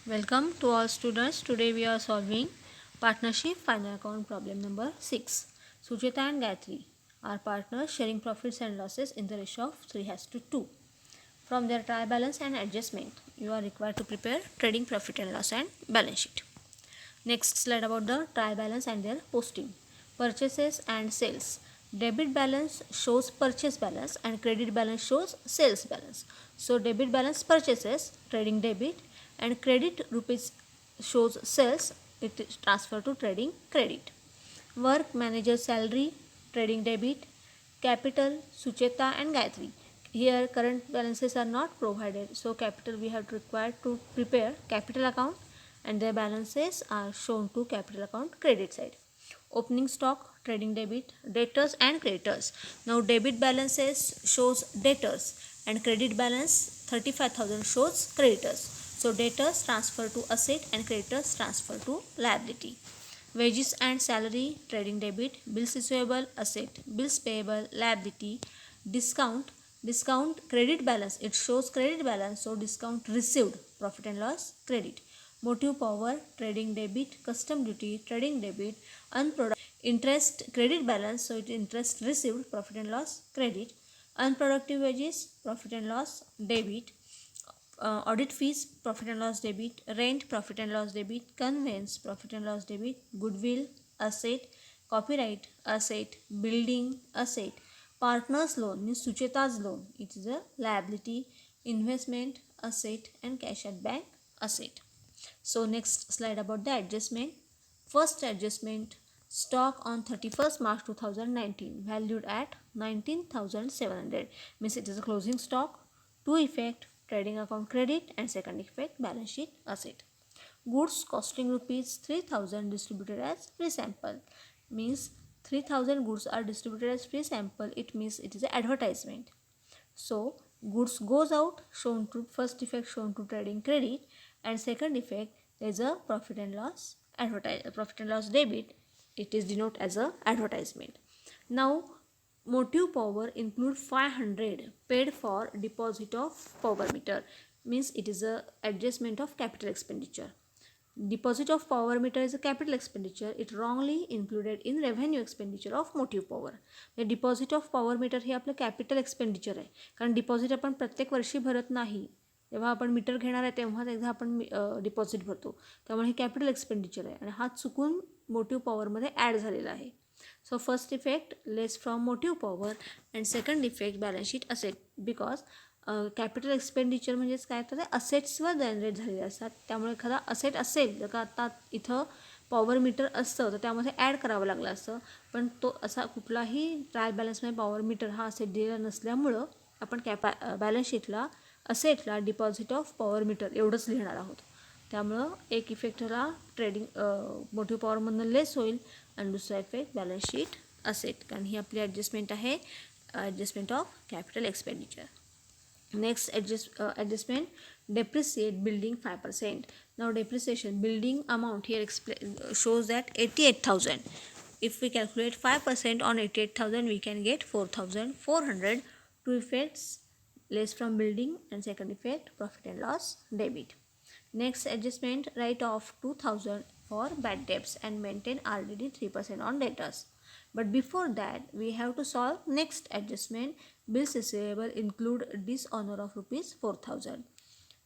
Welcome to all students. Today we are solving partnership final account problem number 6. Sucheta and Gayatri are partners sharing profits and losses in the ratio of 3:2. From their trial balance and adjustment, you are required to prepare trading profit and loss and balance sheet. Next slide about the trial balance and their posting. Purchases and sales. Debit balance shows purchase balance and credit balance shows sales balance. So debit balance purchases, trading debit, and credit rupees shows sales, it is transfer to trading credit. Work manager salary, trading debit, capital, Sucheta and Gayatri. Here current balances are not provided, so capital we have required to prepare capital account and their balances are shown to capital account credit side. Opening stock, trading debit, debtors and creditors. Now debit balances shows debtors and credit balance 35,000 shows creditors. So debtors transfer to asset and creditors transfer to liability. Wages and salary, trading debit, bills receivable, asset, bills payable, liability, discount, credit balance, it shows credit balance, so discount received, profit and loss, credit. Motive power, trading debit, custom duty, trading debit, unproductive interest, credit balance, so it interest received, profit and loss, credit. Unproductive wages, profit and loss, debit. Audit fees, profit and loss debit, rent, profit and loss debit, conveyance, profit and loss debit, goodwill, asset, copyright, asset, building, asset, partner's loan means Sucheta's loan, it is a liability, investment, asset, and cash at bank, asset. So next slide about the adjustment. First adjustment, stock on 31st March 2019 valued at 19,700 means it is a closing stock. Two effect, trading account credit, and second effect, balance sheet asset. Goods costing rupees 3,000 distributed as free sample means 3,000 goods are distributed as free sample, it means it is an advertisement. So goods goes out, shown to first effect shown to trading credit, and second effect there is a profit and loss debit, it is denoted as a advertisement. Now motive power include 500 paid for deposit of power meter means it is a adjustment of capital expenditure. Deposit of power meter is a capital expenditure, it wrongly included in revenue expenditure of motive power. The deposit of power meter हे आपलं capital expenditure आहे, कारण deposit आपण प्रत्येक वर्षी भरत नाही. जेव्हा आपण मीटर घेणार आहे तेव्हाच एकदा आपण डिपॉझिट भरतो, त्यामुळे हे कॅपिटल एक्सपेंडिचर आहे आणि हा चुकून मोटिव्ह पॉवरमध्ये ॲड झालेला आहे. So first effect less from motive power and second effect balance sheet asset because capital expenditure म्हणजेच काय तर ते असेट्सवर जनरेट झालेले असतात, त्यामुळे एखादा असेट असेल जर का आता इथं पॉवर मीटर असतं तर त्यामध्ये ॲड करावं लागलं असतं, पण तो असा कुठलाही ट्रायल बॅलन्समध्ये पॉवर मीटर हा असेट दिलेला नसल्यामुळं आपण बॅलन्स शीटला असेटला डिपॉझिट ऑफ पॉवर मीटर एवढंच लिहिणार आहोत. त्यामुळं एक इफेक्ट ह्याला ट्रेडिंग मोटिव्ह पॉवरमधनं लेस होईल आणि दुसरा इफेक्ट बॅलन्स शीट असेट, कारण ही आपली ॲडजस्टमेंट आहे, adjustment of capital expenditure. Next adjustment, depreciate building 5%. Now depreciation building amount here shows that 88,000. If we calculate 5% on 88,000 we can get 4,400. Two effects, less from building, and second effect profit and loss debit. Next adjustment, write off 2,000 for bad debts and maintain RDD 3% on debtors. But before that we have to solve next adjustment, bills receivable include dishonor of rupees 4,000.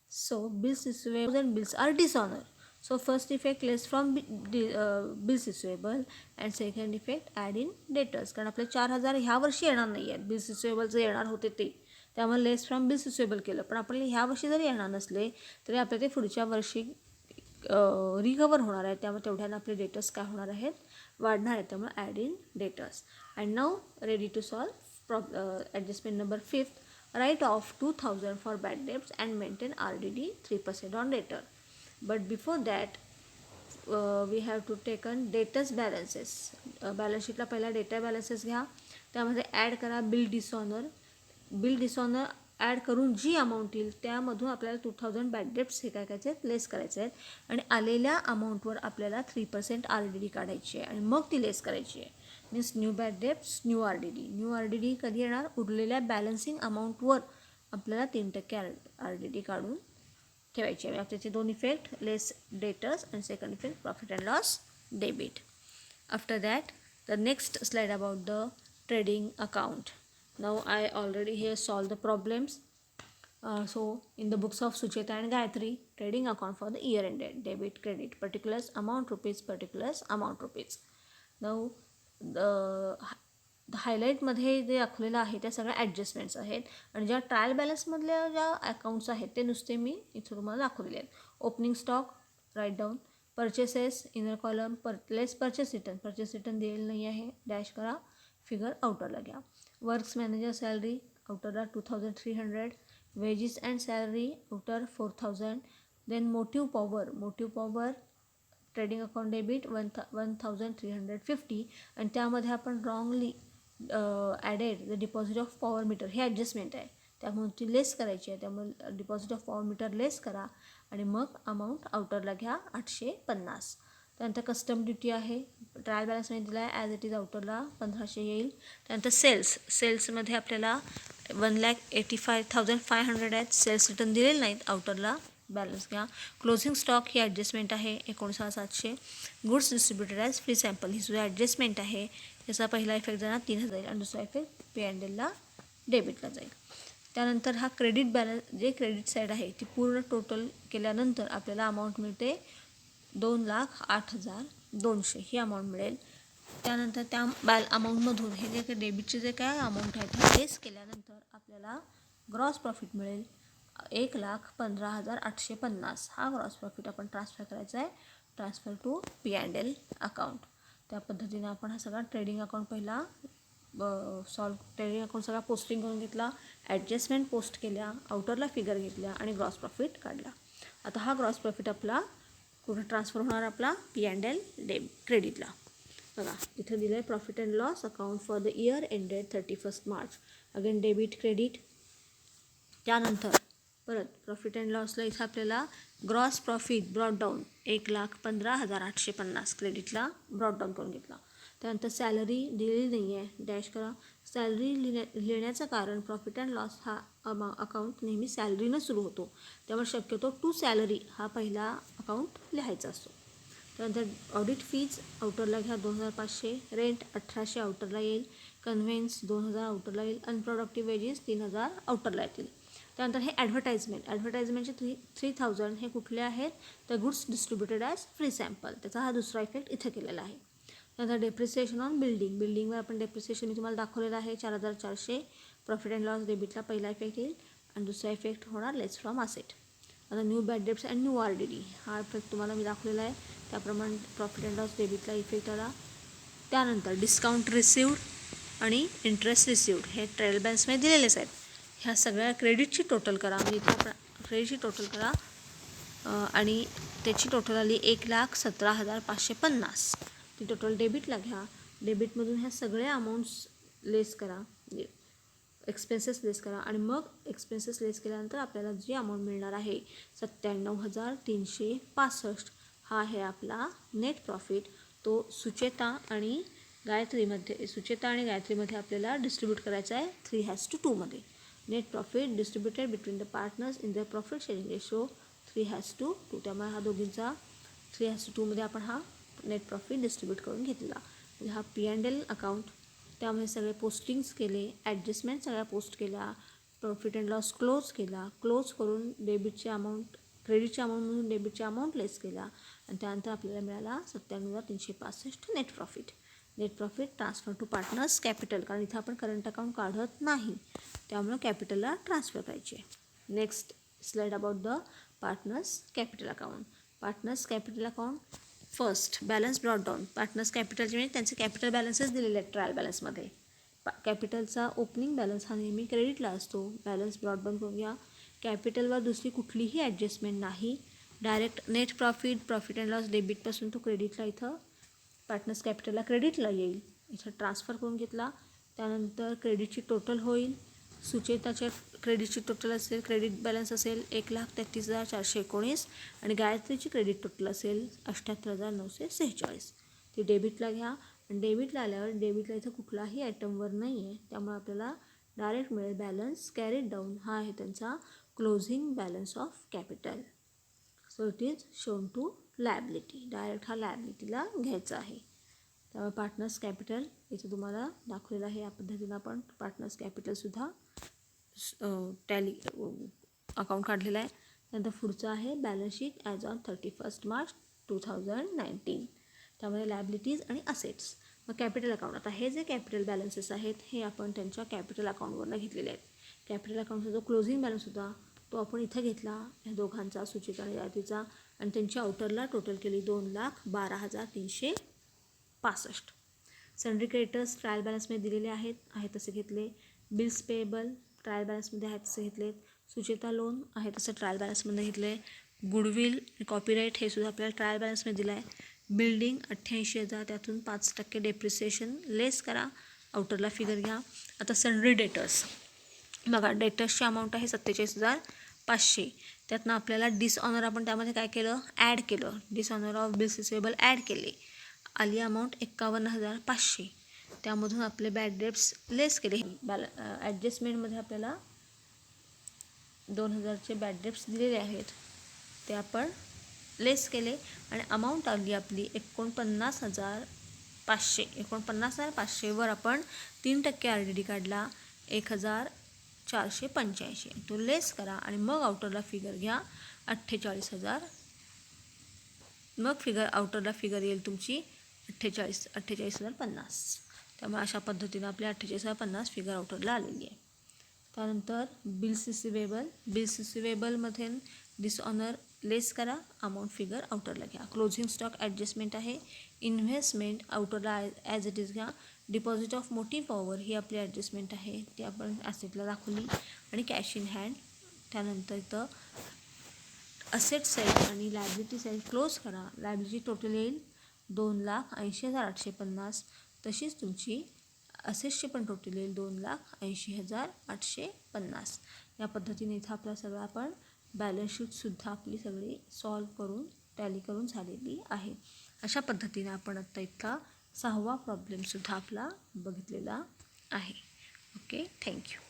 So bills receivable and bills are dishonor, so first effect less from bills receivable and second effect add in debtors, कारण आपले 4,000 ह्या वर्षी येणार नाही आहेत, bills receivable जे येणार होते ते, त्यामुळे लेस फ्रॉम बिल्स रिसिवेबल केलं, पण आपल्याला ह्या वर्षी जरी येणार नसले तरी आपल्या ते पुढच्या वर्षी रिकवर होणार आहे, त्यामुळे तेवढ्यानं आपले डेटर्स काय होणार आहेत, वाढणार आहेत, त्यामुळे add in debtors. And now ready to solve adjustment number 5th, write off 2,000 for bad debts and maintain RDD 3% on debtor. But before that we have to take on debtors balances. Balance शीटला पहिला debtor balances घ्या, त्यामध्ये add करा bill dishonour add करून जी amount येईल त्यामधून आपल्याला 2,000 bad depths हे काय करायचे आहेत, लेस करायचे आहेत आणि आलेल्या अमाऊंटवर आपल्याला 3% RDD काढायची आहे आणि मग ती लेस करायची आहे. Means new bad debts new RDD कधी येणार, उरलेल्या बॅलन्सिंग अमाऊंटवर आपल्याला 3% RDD काढून ठेवायची आहे. त्याचे दोन इफेक्ट, लेस डेटर्स आणि second effect profit and loss debit. After that the next slide about the trading account. Now I already here solved the problems. So in the books of Sucheta and Gayatri, trading account for the year ended, debit credit, particulars amount rupees, particulars amount rupees. Now the हायलाईटमध्ये जे दाखवलेलं आहे त्या सगळ्या ॲडजस्टमेंट्स आहेत आणि ज्या trial बॅलन्समधल्या ज्या accounts आहेत ते नुसते मी इथं तुम्हाला दाखवलेले आहेत. Opening stock write down, purchases inner column, less purchase return दिलेलं नाही आहे, डॅश करा, फिगर आउटरला घ्या. वर्क्स मॅनेजर सॅलरी आउटरला 2300, wages and salary outer 4000. Then motive power trading account debit 1350 आणि त्यामध्ये आपण wrongly added the deposit of power meter, हे ॲडजस्टमेंट आहे त्यामुळे ती लेस करायची आहे. त्यामुळे deposit of power meter less करा आणि मग अमाऊंट आउटरला घ्या 850. त्यानंतर कस्टम ड्युटी आहे, ट्रायल बॅलन्समध्ये दिला आहे ॲज इट इज, आउटरला 1500 येईल. त्यानंतर सेल्समध्ये आपल्याला 1,85,500 आहेत, सेल्स रिटर्न दिलेले नाहीत, आउटरला बॅलन्स घ्या. क्लोजिंग स्टॉक ही ॲडजस्टमेंट आहे 19,700. Goods distributed as free sample ही सुद्धा ॲडजस्टमेंट आहे. याचा पहिला इफेक्ट जाणार 3,000 जाईल आणि दुसरा इफेक्ट P&Lला डेबिटला जाईल. त्यानंतर हा क्रेडिट बॅलन्स, जे क्रेडिट साईड आहे ती पूर्ण टोटल केल्यानंतर आपल्याला अमाऊंट मिळते 2,08,200 ही अमाऊंट मिळेल. त्यानंतर त्या अमाऊंटमधून हे जे काही डेबिटचे जे काय अमाऊंट आहे ते लेस केल्यानंतर आपल्याला ग्रॉस प्रॉफिट मिळेल 1,15,850. हा ग्रॉस प्रॉफिट आपण ट्रान्सफर करायचा आहे, ट्रान्सफर टू P&L अकाउंट. त्या पद्धतीने आपण हा सगळा ट्रेडिंग अकाउंट पहिला ट्रेडिंग अकाउंट सगळा पोस्टिंग करून घेतला, ॲडजस्टमेंट पोस्ट केल्या, आउटरला फिगर घेतल्या आणि ग्रॉस प्रॉफिट काढला. आता हा ग्रॉस प्रॉफिट आपला कुठं ट्रान्सफर होणार, आपला P&L क्रेडिटला. बघा इथं दिलं आहे profit and loss account for the year ended 31 March. Again debit credit. त्यानंतर परत प्रॉफिट अँड लॉसला इथं आपल्याला ग्रॉस प्रॉफिट ब्रॉड डाऊन 1,15,850 क्रेडिटला ब्रॉड डाऊन करून घेतला. त्यानंतर सॅलरी दिलेली नाही आहे, डॅश करा. सॅलरी लिहिण्याचं कारण प्रॉफिट अँड लॉस हा अकाउंट नेहमी सॅलरीनं सुरू होतो, त्यामुळे शक्यतो टू सॅलरी हा पहिला अकाउंट लिहायचा असतो. त्यानंतर ऑडिट फीज आउटरला घ्या 2,500, रेंट 1,800 आउटरला येईल, कन्व्हेन्स 2,000 आउटरला येईल, अनप्रोडक्टिव्ह वेजेस 3,000 आउटरला येतील. त्यानंतर हे ॲडव्हर्टाइजमेंटचे 3,000 हे कुठले आहेत तर goods distributed as free sample, त्याचा हा दुसरा इफेक्ट इथं केलेला आहे. त्यानंतर डेप्रिसिएशन ऑन बिल्डिंगवर आपण डेप्रिसिएशन मी तुम्हाला दाखवलेलं आहे 4,400. प्रॉफिट अँड लॉस डेबिटला पहिला इफेक्ट येईल आणि दुसरा इफेक्ट होणार लेस फ्रॉम असेट. आता new bad debts and new RDD हा इफेक्ट तुम्हाला मी दाखवलेला आहे, त्याप्रमाणे प्रॉफिट अँड लॉस डेबिटला इफेक्ट आला. त्यानंतर डिस्काउंट रिसिव्ड आणि इंटरेस्ट रिसिव्ड हे ट्रायल बॅलन्समध्ये दिलेलेच आहेत. ह्या सगळ्या क्रेडिटची टोटल करा, म्हणजे इथं आपण क्रेडिटची टोटल करा आणि त्याची टोटल आली 1,17,550. ती टोटल डेबिटला घ्या. डेबिटमधून ह्या सगळ्या अमाऊंट्स लेस करा, एक्सपेन्सेस लेस करा आणि मग एक्सपेन्सेस लेस केल्यानंतर आपल्याला जी अमाऊंट मिळणार आहे 97,365 हा आहे आपला नेट प्रॉफिट. तो सुचेता आणि गायत्रीमध्ये आपल्याला डिस्ट्रीब्यूट करायचा आहे 3:2 मध्ये. Net profit distributed between the partners in the profit sharing ratio 3:2. त्यामुळे हा दोघींचा 3:2 मध्ये आपण हा नेट प्रॉफिट डिस्ट्रीब्यूट करून घेतला. म्हणजे हा P&L अकाउंट, त्यामध्ये सगळे पोस्टिंग्स केले, ॲडजस्टमेंट सगळ्या पोस्ट केल्या, प्रॉफिट अँड लॉस क्लोज केला, क्लोज करून क्रेडिटची अमाऊंटमधून डेबिटची अमाऊंट लेस केला आणि त्यानंतर आपल्याला मिळाला 97,365 net profit transfer to partners capital, कारण इथं आपण करंट अकाउंट काढत नाही त्यामुळे कॅपिटलला ट्रान्सफर करायचे. Next slide about the partners capital account. First balance brought down. Partners कॅपिटलचे म्हणजे त्यांचे कॅपिटल बॅलन्सेस दिलेले आहेत ट्रायल बॅलन्समध्ये. कॅपिटलचा ओपनिंग बॅलन्स हा नेहमी क्रेडिटला असतो. बॅलन्स ब्रॉड डाऊन करून घ्या. कॅपिटलवर दुसरी कुठलीही ॲडजस्टमेंट नाही, direct net profit and loss डेबिटपासून तो क्रेडिटला इथं पार्टनर्स कॅपिटलला क्रेडिटला येईल, इथं ट्रान्सफर करून घेतला. त्यानंतर क्रेडिटची टोटल होईल. सुचेताच्या क्रेडिटची टोटल असेल, क्रेडिट बॅलन्स असेल 1,33,419 आणि गायत्रीची क्रेडिट टोटल असेल 78,946. ती डेबिटला घ्या आणि डेबिटला आल्यावर डेबिटला इथं कुठलाही आयटमवर नाही आहे, त्यामुळे आपल्याला डायरेक्ट मिळेल बॅलन्स कॅरीड डाऊन. हा आहे त्यांचा closing balance of capital. So it is shown to liability. Direct हा लायबिलिटीला घ्यायचा आहे. त्यामुळे पार्टनर्स कॅपिटल इथे तुम्हाला दाखवलेलं आहे. या पद्धतीनं आपण पार्टनर्स कॅपिटलसुद्धा टॅली अकाउंट काढलेला आहे. त्यानंतर पुढचं आहे balance sheet as on 31 March 2019. त्यामध्ये लायबिलिटीज आणि असेट्स. मग कॅपिटल अकाउंट, आता हे जे कॅपिटल बॅलन्सेस आहेत हे आपण त्यांच्या कॅपिटल अकाउंटवरनं घेतलेले आहेत. कॅपिटल अकाउंटचा जो क्लोजिंग बॅलन्स होता तो आपण इथं घेतला, या दोघांचा, सुचिता आणि यादीचा, आणि त्यांच्या आउटरला टोटल केली 2,12,365. सन्ड्री क्रेडिटर्स ट्रायल बॅलन्समध्ये दिलेले आहेत तसे घेतले. बिल्स पेएबल ट्रायल बॅलन्समध्ये आहेत तसे घेतलेत. सुचेता लोन आहे तसं ट्रायल बॅलन्समध्ये घेतले. गुडविल कॉपीराईट हे सुद्धा आपल्याला ट्रायल बॅलन्समध्ये दिलं आहे. बिल्डिंग 88,000, त्यातून 5% डेप्रिसिएशन लेस करा, आउटरला फिगर घ्या. आता सन्ड्री डेटर्स बघा, डेटर्सची अमाऊंट आहे 47,500. त्यातनं आपल्याला डिसऑनर आपण त्यामध्ये काय केलं, ॲड केलं. Dishonour of bills receivable add केले, आली अमाऊंट 51,500. त्यामधून आपले बॅड डेट्स लेस केले. ॲडजस्टमेंटमध्ये आपल्याला 2,000चे बॅड डेट्स दिलेले आहेत ते आपण लेस केले आणि अमाऊंट आली आपली 49,500. 49,500वर आपण 3% RDD काढला, 1,485. तो लेस करा आणि मग आउटरला फिगर घ्या 48,000. मग आउटरला फिगर येईल तुमची 48,050. त्यामुळे अशा पद्धतीनं आपल्या 48,050 फिगर आउटरला आलेली आहे. त्यानंतर बिल्स रिसिवेबलमध्ये डिसऑनर लेस करा, अमाऊंट फिगर आउटरला घ्या. क्लोजिंग स्टॉक ॲडजस्टमेंट आहे. इन्व्हेस्टमेंट आउटरला ॲज इट इज घ्या. डिपॉझिट ऑफ मोटिव्ह पॉवर ही आपली ॲडजस्टमेंट आहे, ती आपण ॲसेटला दाखवली. आणि कॅश इन हँड. त्यानंतर इथं असेट साईड आणि लायबिलिटी साईड क्लोज करा. लायबिलिटी टोटल येईल 2,80,850. तशीच तुमची असेट्सची पण टोटल येईल 2,80,850. या पद्धतीने इथं आपला सगळं आपण बॅलन्स शीटसुद्धा आपली सगळी सॉल्व करून टॅली करून झालेली आहे. अशा पद्धतीने आपण आत्ता इथला 6वा प्रॉब्लेमसुद्धा आपला बघितलेला आहे. Okay, thank you.